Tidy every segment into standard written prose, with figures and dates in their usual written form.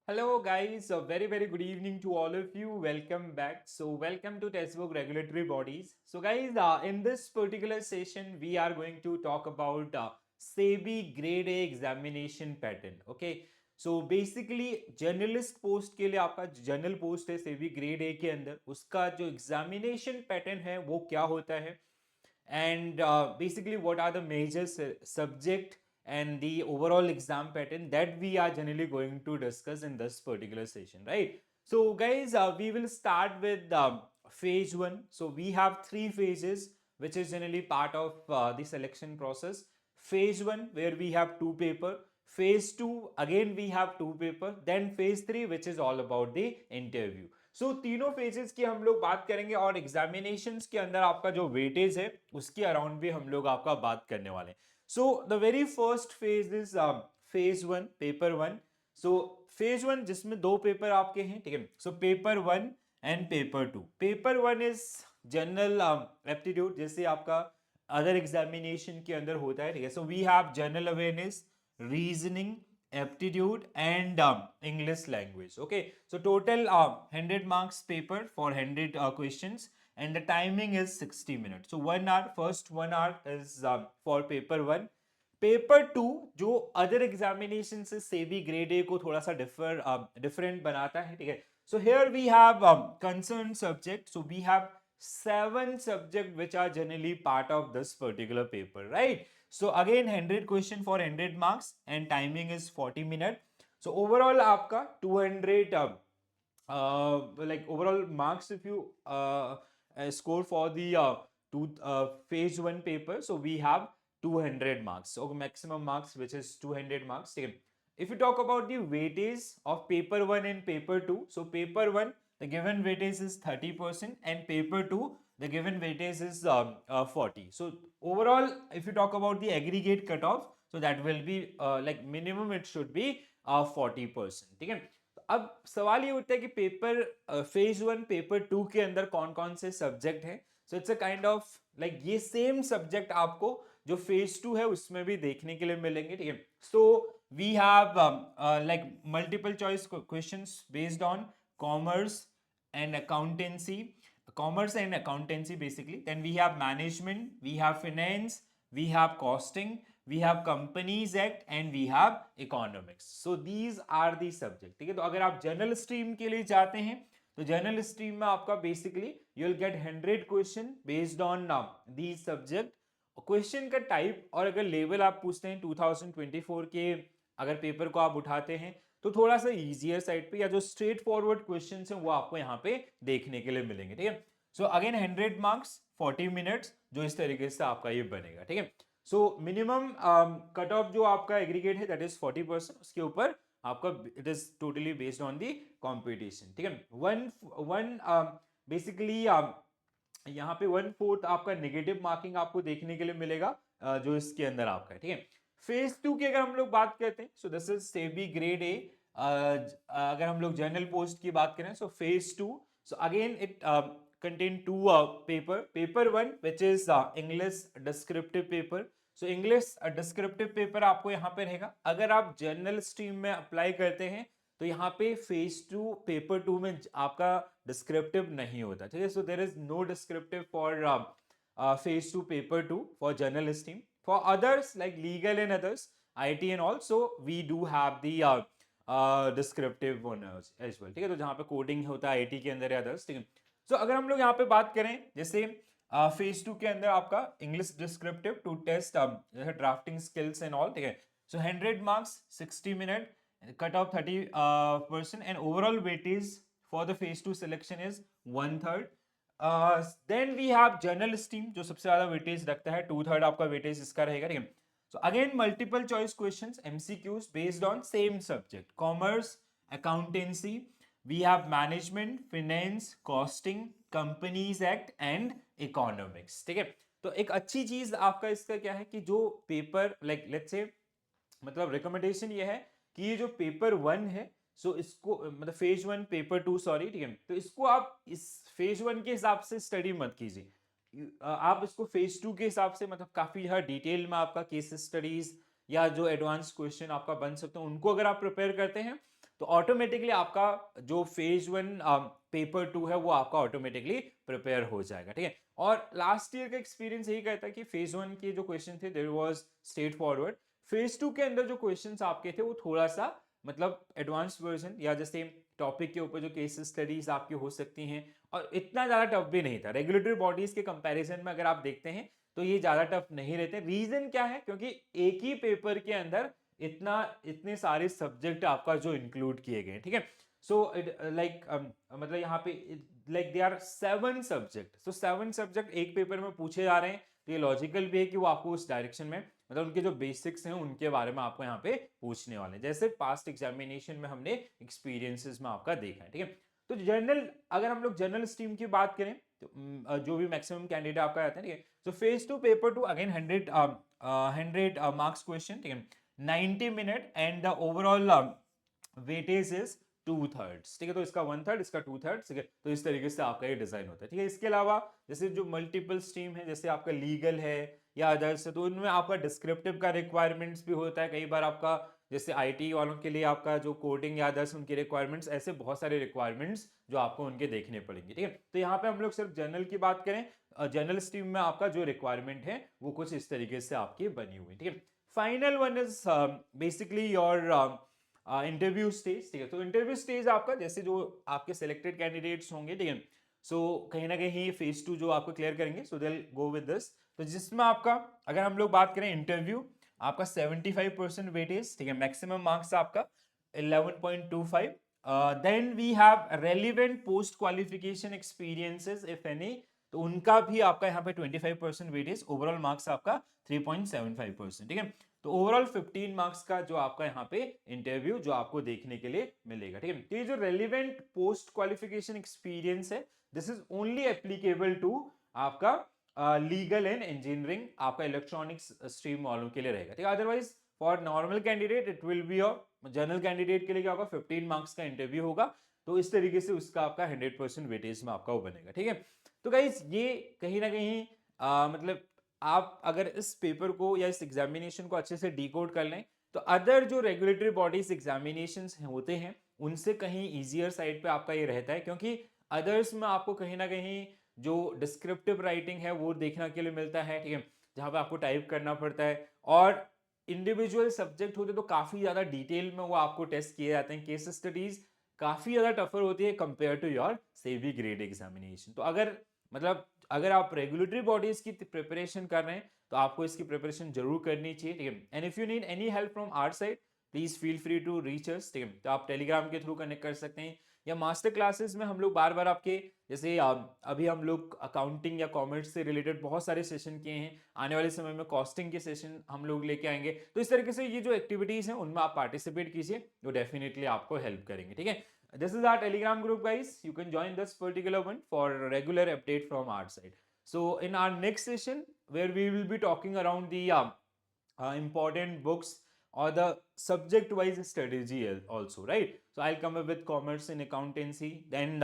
Hello guys, a very good evening to all of you. Welcome back. So welcome to Textbook Regulatory Bodies. So guys, in this particular session, we are going to talk about SEBI Grade A examination pattern. Okay. So basically journalist post के लिए आपका general post है SEBI grade A के अंदर उसका जो examination pattern है वो क्या होता है and basically what are the major subject and the overall exam pattern that we are generally going to discuss in this particular session, right? So guys, we will start with phase 1. So we have 3 phases which is generally part of the selection process. Phase 1 where we have 2 paper, phase 2 again we have 2 paper, then phase 3 which is all about the interview. सो तीनों phases की हम लोग बात करेंगे और examinations के अंदर आपका जो वेटेज है उसके अराउंड भी हम लोग आपका बात करने वाले हैं. So the very first phase is phase 1, paper 1. So phase 1 जिसमें 2 पेपर आपके हैं, ठीक है. So paper 1 and paper 2. Paper 1 is general aptitude जैसे आपका अदर एग्जामिनेशन के अंदर होता है, ठीक है. So we have general awareness, reasoning, aptitude and English language. Okay, so total 100 marks paper for 100 questions and the timing is 60 minutes. So 1 hour, first 1 hour is for paper 1. Paper 2 जो other examination से SEBI grade A को थोड़ा सा different बनाता है, ठीक है. So here we have concern subject. So we have 7 subject which are generally part of this particular paper, right? So again 100 question for 100 marks and timing is 40 minutes. So overall आपका 200 like overall marks if you score for the phase 1 paper. So we have 200 marks. So maximum marks which is 200 marks. If you talk about the weightage of paper 1 and paper 2, so paper 1 the given weightage is 30% and paper 2 the given weightage is 40. So overall if you talk about the aggregate cutoff, so that will be like minimum it should be 40%, ठीक है. अब सवाल ये उठता है कि paper phase 1 paper 2 के अंदर कौन कौन से सब्जेक्ट हैं. So it's a kind of like ये सेम सब्जेक्ट आपको जो फेज 2 है उसमें भी देखने के लिए मिलेंगे, ठीक है. So we have like multiple choice questions based on commerce and accountancy, basically. Then we have management, we have finance, we have costing, we have companies act and we have economics. So these are the subject, ठीक है. तो अगर आप general stream के लिए जाते हैं तो जनरल स्ट्रीम में आपका basically you will get 100 question based on the subject. Question का टाइप और अगर लेवल आप पूछते हैं 2024 के अगर पेपर को आप उठाते हैं तो थोड़ा सा इजियर साइड पे या जो स्ट्रेट फॉरवर्ड क्वेश्चन हैं वो आपको यहाँ पे देखने के लिए मिलेंगे, ठीक है. सो अगेन 100 मार्क्स 40 मिनट्स जो इस तरीके से आपका ये बनेगा, ठीक है. सो मिनिमम कट ऑफ जो आपका एग्रीगेट है दैट इज 40%. उसके ऊपर आपका it is totally based on the competition, ठीक है. वन वन बेसिकली यहाँ पे 1/4 आपका नेगेटिव मार्किंग आपको देखने के लिए मिलेगा जो इसके अंदर आपका है, ठीक है. फेज 2 की अगर हम लोग बात करते हैं सो this is SEBI grade A. अगर हम लोग जनरल पोस्ट की बात करें so phase 2. So again it contain 2 paper 1 which is English descriptive paper. So English descriptive paper आपको यहाँ पे रहेगा. अगर आप जनरल स्ट्रीम में अप्लाई करते हैं तो यहाँ पे फेज 2 पेपर 2 में आपका डिस्क्रिप्टिव नहीं होता, ठीक है. So there is no descriptive for phase 2 paper 2 for general stream. For others like legal and others IT and all, so we do have the descriptive one as well, ठीक है. तो जहाँ पे कोडिंग होता है IT के अंदर या अदर्स, ठीक है. सो अगर हम लोग यहाँ पे बात करें जैसे फेज 2 के अंदर आपका इंग्लिश डिस्क्रिप्टिव टू टेस्ट जैसे ड्राफ्टिंग स्किल्स एंड ऑल, ठीक है. सो 100 marks 60 minute cut off 30% and overall weightage for the phase 2 selection is 1/3. Then we have general stream जो सबसे ज्यादा वेटेज रखता है, 2/3 आपका वेटेज इसका रहेगा, ठीक है. So again multiple choice questions MCQs based on same subject, commerce, accountancy, we have management, finance, costing, companies act and economics, ठीक है. तो एक अच्छी चीज आपका इसका क्या है कि जो पेपर लाइक लेट्स से मतलब रिकमेंडेशन ये है कि ये जो पेपर 1 है सो इसको मतलब फेज 1 पेपर 2 सॉरी, ठीक है. तो इसको आप इस फेज 1 के हिसाब से स्टडी मत कीजिए. आप इसको फेज 2 के हिसाब से मतलब काफी हर डिटेल में आपका केस स्टडीज या जो एडवांस क्वेश्चन आपका बन सकते हैं उनको अगर आप प्रिपेयर करते हैं तो ऑटोमेटिकली आपका जो फेज 1 पेपर 2 है वो आपका ऑटोमेटिकली प्रिपेयर हो जाएगा, ठीक है। और लास्ट ईयर का एक्सपीरियंस यही कहता है कि फेज 1 के जो क्वेश्चन थे there was straightforward, phase 2 के अंदर जो क्वेश्चंस आपके थे वो थोड़ा सा मतलब एडवांस वर्जन, या जैसे टॉपिक के ऊपर जो केस स्टडीज आपकी हो सकती हैं, और इतना ज्यादा टफ भी नहीं था रेगुलेटरी बॉडीज के कंपैरिजन में। अगर आप देखते हैं तो ये ज्यादा टफ नहीं रहते। रीजन क्या है, क्योंकि एक ही पेपर के अंदर इतने सारे सब्जेक्ट आपका जो इंक्लूड किए गए, ठीक है। सो इट लाइक मतलब यहाँ पे like they are 7 subject, so 7 subject एक पेपर में पूछे जा रहे हैं, तो ये लॉजिकल भी है कि वो आपको उस डायरेक्शन में मतलब उनके जो बेसिक्स हैं उनके बारे में आपको यहाँ पे पूछने वाले हैं, जैसे पास्ट एग्जामिनेशन में हमने एक्सपीरियंसेस में आपका देखा है, ठीक है। तो जनरल, अगर हम लोग जनरल स्ट्रीम की बात करें तो जो भी मैक्सिमम कैंडिडेट आपका आता है, ठीक है। तो phase 2 paper 2 again 100 marks question, ठीक है, 90 minute and the overall weightage is 2/3, ठीक है। तो इसका 1/3, इसका 2/3, ठीक है। तो इस तरीके से आपका ये डिजाइन होता है, ठीक है। इसके अलावा जैसे जो मल्टीपल स्ट्रीम है, जैसे आपका लीगल है या अदर्स है, तो उनमें आपका डिस्क्रिप्टिव का रिक्वायरमेंट्स भी होता है कई बार आपका, जैसे आईटी वालों के लिए आपका जो कोडिंग या अदर्स उनकी रिक्वायरमेंट्स, ऐसे बहुत सारे रिक्वायरमेंट्स जो आपको उनके देखने पड़ेंगे, ठीक है। तो यहाँ पे हम लोग सिर्फ जनरल की बात करें, जनरल स्ट्रीम में आपका जो रिक्वायरमेंट है वो कुछ इस तरीके से आपकी बनी हुई, ठीक है। Final one is basically your interview stage, ठीक है। तो इंटरव्यू स्टेज आपका जैसे जो आपके सिलेक्टेड कैंडिडेट्स होंगे, ठीक है, सो कहीं ना कहीं फेज 2 जो आपको क्लियर करेंगे, so they will go with this. तो जिसमें आपका अगर हम लोग बात करें इंटरव्यू, आपका 75% वेटेज, ठीक है, मैक्सिमम मार्क्स आपका 11.25। Then we have relevant post qualification experiences if any, तो उनका भी आपका यहाँ पे 25% वेटेज, ओवरऑल मार्क्स आपका 3.75%, ठीक है। तो ओवरऑल 15 मार्क्स का जो आपका यहाँ पे इंटरव्यू जो आपको देखने के लिए मिलेगा, ठीक है। तो ये जो रेलिवेंट पोस्ट क्वालिफिकेशन एक्सपीरियंस है, this is only applicable to आपका लीगल एंड इंजीनियरिंग, आपका इलेक्ट्रॉनिक्स स्ट्रीम वालों के लिए रहेगा, ठीक है। Otherwise for normal candidate it will be your, general candidate के लिए क्या होगा, 15 मार्क्स का इंटरव्यू होगा। तो इस तरीके से उसका आपका 100% वेटेज में आपका वो बनेगा, ठीक है। तो गाइज ये कहीं ना कहीं मतलब आप अगर इस पेपर को या इस एग्जामिनेशन को अच्छे से डिकोड कर लें, तो अदर जो रेगुलेटरी बॉडीज एग्जामिनेशंस होते हैं उनसे कहीं इजियर साइड पे आपका ये रहता है, क्योंकि अदर्स में आपको कहीं ना कहीं जो डिस्क्रिप्टिव राइटिंग है वो देखने के लिए मिलता है, ठीक है, जहां पे आपको टाइप करना पड़ता है, और इंडिविजुअल सब्जेक्ट होते तो काफी ज्यादा डिटेल में वो आपको टेस्ट किए जाते हैं, केस स्टडीज काफी ज्यादा टफर होती है compare to your SEBI grade examination. तो अगर मतलब अगर आप रेगुलेटरी बॉडीज की प्रिपरेशन कर रहे हैं तो आपको इसकी प्रिपरेशन जरूर करनी चाहिए, ठीक है। And if you need any help from our side please feel free to reach us, ठीक है। तो आप टेलीग्राम के थ्रू कनेक्ट कर सकते हैं, या मास्टर क्लासेस में हम लोग बार बार आपके जैसे अभी हम लोग अकाउंटिंग या कॉमर्स से रिलेटेड बहुत सारे सेशन किए हैं, आने वाले समय में कॉस्टिंग के सेशन हम लोग लेके आएंगे। तो इस तरीके से ये जो एक्टिविटीज हैं उनमें आप पार्टिसिपेट कीजिए, वो डेफिनेटली आपको हेल्प करेंगे, ठीक है। This is our Telegram group, guys. You can join this particular one for regular update from our side. So in our next session, where we will be talking around the important books or the subject-wise strategy also, right? So I'll come up with commerce and accountancy, then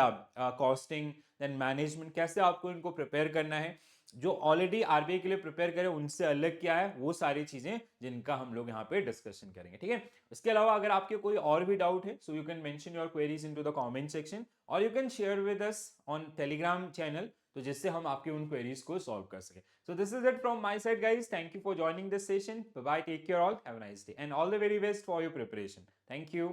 costing, then management. कैसे आपको इनको prepare करना है, जो already RBI के लिए prepare करें उनसे अलग क्या है, वो सारी चीजें जिनका हम लोग यहाँ पे डिस्कशन करेंगे, ठीक है। इसके अलावा अगर आपके कोई और भी डाउट है, so you can mention your queries into the comment section, और you can share with us on Telegram channel, तो जिससे हम आपकी उन क्वेरीज को सॉल्व कर सके। So this is it from my side guys, thank you for joining this session, bye bye, take care all, have a nice day and all the very best for your preparation, thank you.